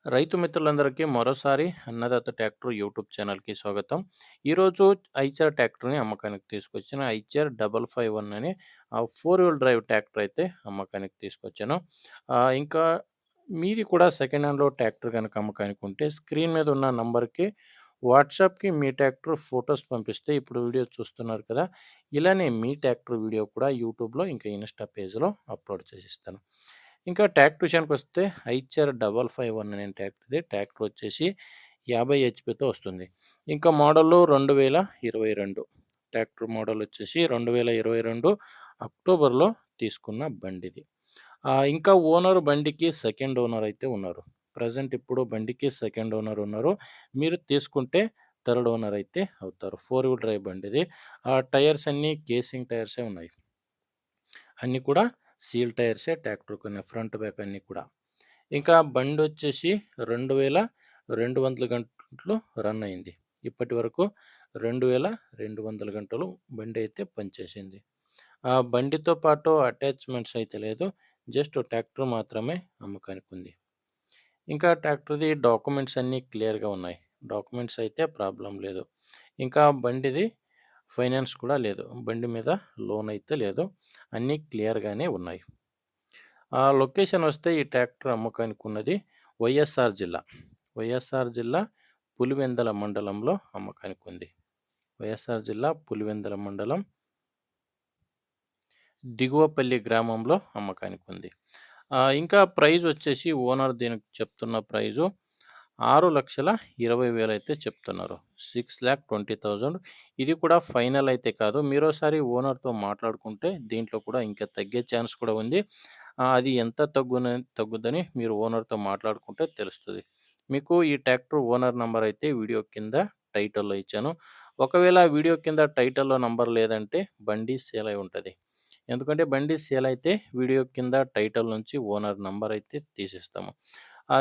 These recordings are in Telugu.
రైతు మిత్రులందరికీ మరోసారి అన్నదాత ట్రాక్టర్ యూట్యూబ్ ఛానల్‌కి స్వాగతం. ఈరోజు ఐచర్ ట్రాక్టర్‌ని అమ్మకానికి తీసుకొచ్చిన ఐచర్ 551 అని 4 వీల్ డ్రైవ్ ట్రాక్టర్ అయితే అమ్మకానికి తీసుకొచ్చాను. ఇంకా మీది కూడా సెకండ్ హ్యాండ్‌లో ట్రాక్టర్ గనక అమ్మకానికి ఉంటే స్క్రీన్ మీద ఉన్న నంబర్‌కి వాట్సాప్‌కి మీ ట్రాక్టర్ ఫోటోస్ పంపిస్తే ఇప్పుడు వీడియో చూస్తున్నారు కదా! ఇలానే మీ ట్రాక్టర్ వీడియో కూడా యూట్యూబ్‌లో ఇంకా ఇన్‌స్టా పేజ్‌లో అప్‌లోడ్ చేసిస్తాను. ఇంకా ట్రాక్టర్ విషయానికొస్తే ఐచర్ 551 అనే ట్రాక్టర్ ఇది. ట్రాక్టర్ వచ్చేసి 50 హెచ్‌పితో వస్తుంది. ఇంకా మోడలు 2022 ట్రాక్టర్ మోడల్ వచ్చేసి 2022 అక్టోబర్‌లో తీసుకున్న బండిది. ఇంకా ఓనర్ బండికి సెకండ్ ఓనర్ అయితే ఉన్నారు. ప్రెజెంట్ ఇప్పుడు బండికి సెకండ్ ఓనర్ ఉన్నారు. మీరు తీసుకుంటే థర్డ్ ఓనర్ అయితే అవుతారు. 4 వీల్ డ్రైవ్ బండిది. టైర్స్ అన్నీ కేసింగ్ టైర్సే ఉన్నాయి. అన్నీ కూడా సీల్ టైర్సే ట్రాక్టర్‌కి ఉన్నాయి. ఫ్రంట్, బ్యాక్ అన్నీ కూడా. ఇంకా బండొచ్చేసి 2200 గంటలు రన్ అయింది. ఇప్పటి వరకు 2200 గంటలు బండి అయితే పనిచేసింది. ఆ బండితో పాటు అటాచ్‌మెంట్స్ అయితే లేదు. జస్ట్ ట్రాక్టర్ మాత్రమే అమ్మకానికి ఉంది. ఇంకా ట్రాక్టర్‌ది డాక్యుమెంట్స్ అన్నీ క్లియర్‌గా ఉన్నాయి. డాక్యుమెంట్స్ అయితే ప్రాబ్లమ్ లేదు. ఇంకా బండిది ఫైనాన్స్ కూడా లేదు. బండి మీద లోన్ అయితే లేదు. అన్నీ క్లియర్‌గానే ఉన్నాయి. లొకేషన్ వస్తే ఈ ట్రాక్టర్ అమ్మకానికి ఉన్నది వైఎస్ఆర్ జిల్లా. వైఎస్ఆర్ జిల్లా పులివెందల మండలంలో అమ్మకానికి ఉంది. వైఎస్ఆర్ జిల్లా పులివెందల మండలం దిగువపల్లి గ్రామంలో అమ్మకానికి ఉంది. ఇంకా ప్రైజ్ వచ్చేసి ఓనర్ దీనికి చెప్తున్న ప్రైజు 6,20,000 అయితే చెప్తున్నారు. 6,20,000. ఇది కూడా ఫైనల్ అయితే కాదు. మీరోసారి ఓనర్‌తో మాట్లాడుకుంటే దీంట్లో కూడా ఇంకా తగ్గే ఛాన్స్ కూడా ఉంది. అది ఎంత తగ్గుద్దని మీరు ఓనర్‌తో మాట్లాడుకుంటే తెలుస్తది. మీకు ఈ ట్రాక్టర్ ఓనర్ నంబర్ అయితే వీడియో కింద టైటిల్‌లో ఇచ్చాను. ఒకవేళ వీడియో కింద టైటిల్‌లో నంబర్ లేదంటే బండి సేల్ అయి ఉంటది. ఎందుకంటే బండి సేల్ అయితే వీడియో కింద టైటిల్ నుంచి ఓనర్ నంబర్ అయితే తీసేస్తాము.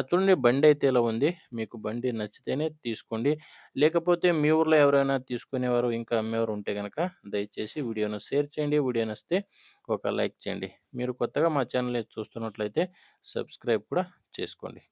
చూడండి బండి అయితే ఇలా ఉంది. మీకు బండి నచ్చితేనే తీసుకోండి. లేకపోతే మీ ఊర్లో ఎవరైనా తీసుకునేవారు, ఇంకా అమ్మేవారు ఉంటే గనక దయచేసి వీడియోను షేర్ చేయండి. వీడియో నచ్చితే ఒక లైక్ చేయండి. మీరు కొత్తగా మా ఛానల్‌ని చూస్తున్నట్లయితే సబ్స్క్రైబ్ కూడా చేసుకోండి.